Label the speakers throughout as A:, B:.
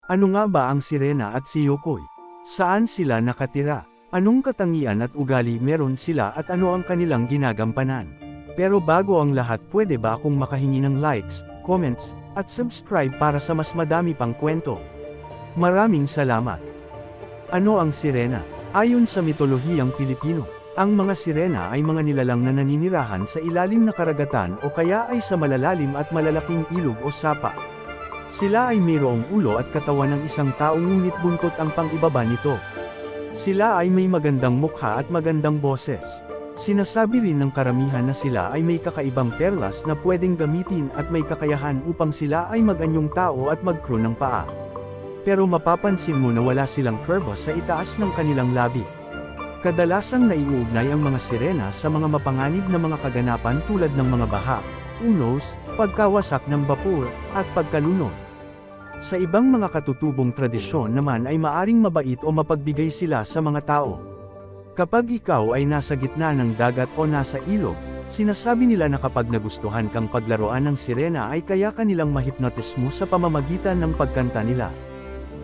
A: Ano nga ba ang sirena at si Yokoi? Saan sila nakatira? Anong katangian at ugali meron sila at ano ang kanilang ginagampanan? Pero bago ang lahat, pwede ba akong makahingi ng likes, comments, at subscribe para sa mas madami pang kwento? Maraming salamat! Ano ang sirena? Ayon sa mitolohiyang Pilipino, ang mga sirena ay mga nilalang na naninirahan sa ilalim na karagatan o kaya ay sa malalalim at malalaking ilog o sapa. Sila ay mayroong ulo at katawan ng isang tao ngunit buntot ang pang-ibaba nito. Sila ay may magandang mukha at magandang boses. Sinasabi rin ng karamihan na sila ay may kakaibang perlas na pwedeng gamitin at may kakayahan upang sila ay mag-anyong tao at mag-crew ng paa. Pero mapapansin mo na wala silang kurba sa itaas ng kanilang labi. Kadalasang naiuugnay ang mga sirena sa mga mapanganib na mga kaganapan tulad ng mga baha, unos, pagkawasak ng bapur, at pagkalunod. Sa ibang mga katutubong tradisyon naman ay maaring mabait o mapagbigay sila sa mga tao. Kapag ikaw ay nasa gitna ng dagat o nasa ilog, sinasabi nila na kapag nagustuhan kang paglaruan ng sirena ay kaya kanilang mahipnotis mo sa pamamagitan ng pagkanta nila.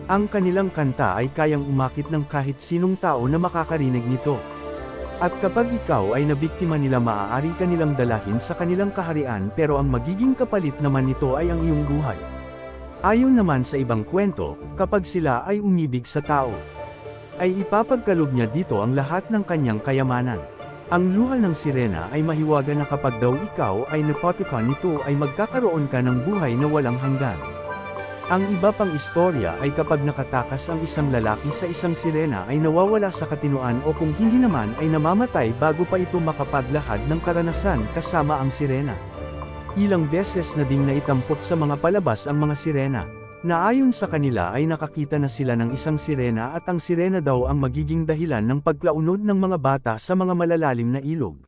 A: Ang kanilang kanta ay kayang umakit ng kahit sinong tao na makakarinig nito. At kapag ikaw ay nabiktima nila, maaari ka nilang dalahin sa kanilang kaharian, pero ang magiging kapalit naman nito ay ang iyong buhay. Ayon naman sa ibang kwento, kapag sila ay umibig sa tao, ay ipapagkaloob niya dito ang lahat ng kanyang kayamanan. Ang luha ng sirena ay mahiwaga na kapag daw ikaw ay napotikon nito ay magkakaroon ka ng buhay na walang hanggan. Ang iba pang istorya ay kapag nakatakas ang isang lalaki sa isang sirena ay nawawala sa katinuan o kung hindi naman ay namamatay bago pa ito makapaglahad ng karanasan kasama ang sirena. Ilang beses na ding naitampok sa mga palabas ang mga sirena, na ayon sa kanila ay nakakita na sila ng isang sirena at ang sirena daw ang magiging dahilan ng paglaunod ng mga bata sa mga malalalim na ilog.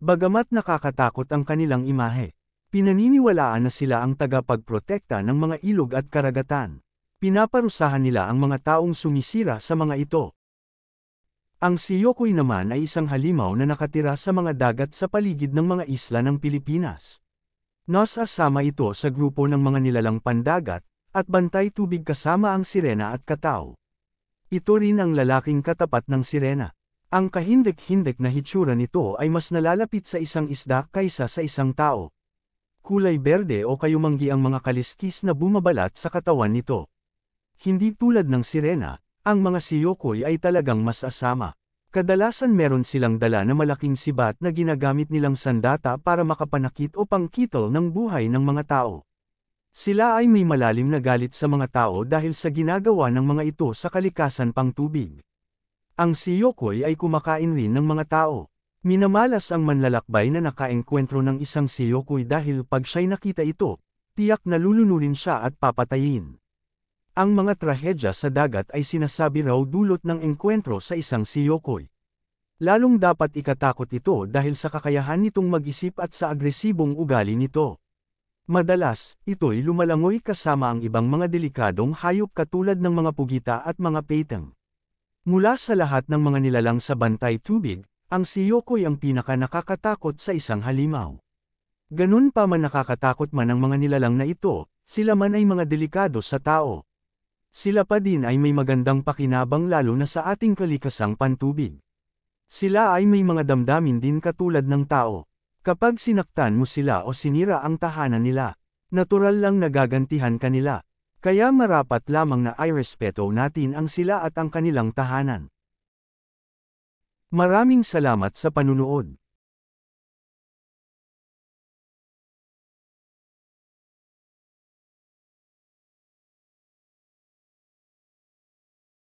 A: Bagamat nakakatakot ang kanilang imahe, pinaniniwalaan na sila ang tagapagprotekta ng mga ilog at karagatan. Pinaparusahan nila ang mga taong sumisira sa mga ito. Ang si Yokoi naman ay isang halimaw na nakatira sa mga dagat sa paligid ng mga isla ng Pilipinas. Nasasama ito sa grupo ng mga nilalang pandagat, at bantay tubig kasama ang sirena at katao. Ito rin ang lalaking katapat ng sirena. Ang kahindik-hindik na hitsura nito ay mas nalalapit sa isang isda kaysa sa isang tao. Kulay berde o kayumanggi ang mga kaliskis na bumabalat sa katawan nito. Hindi tulad ng sirena, ang mga si Yokoi ay talagang mas asama. Kadalasan meron silang dala na malaking sibat na ginagamit nilang sandata para makapanakit o pangkitol ng buhay ng mga tao. Sila ay may malalim na galit sa mga tao dahil sa ginagawa ng mga ito sa kalikasan pang tubig. Ang si Yokoi ay kumakain rin ng mga tao. Minamalas ang manlalakbay na nakaengkwentro ng isang si Yokoi dahil pag siya'y nakita ito, tiyak na lulunurin siya at papatayin. Ang mga trahedya sa dagat ay sinasabi raw dulot ng engkwentro sa isang si Yokoi. Lalong dapat ikatakot ito dahil sa kakayahan nitong mag-isip at sa agresibong ugali nito. Madalas, ito'y lumalangoy kasama ang ibang mga delikadong hayop katulad ng mga pugita at mga peteng. Mula sa lahat ng mga nilalang sa bantay tubig, ang si Yokoi ang pinaka nakakatakot sa isang halimaw. Ganun pa man nakakatakot man ang mga nilalang na ito, sila man ay mga delikado sa tao. Sila pa din ay may magandang pakinabang lalo na sa ating kalikasang pantubig. Sila ay may mga damdamin din katulad ng tao. Kapag sinaktan mo sila o sinira ang tahanan nila, natural lang nagagantihan kanila. Kaya marapat lamang na irespeto natin ang sila at ang kanilang tahanan. Maraming salamat sa panunood.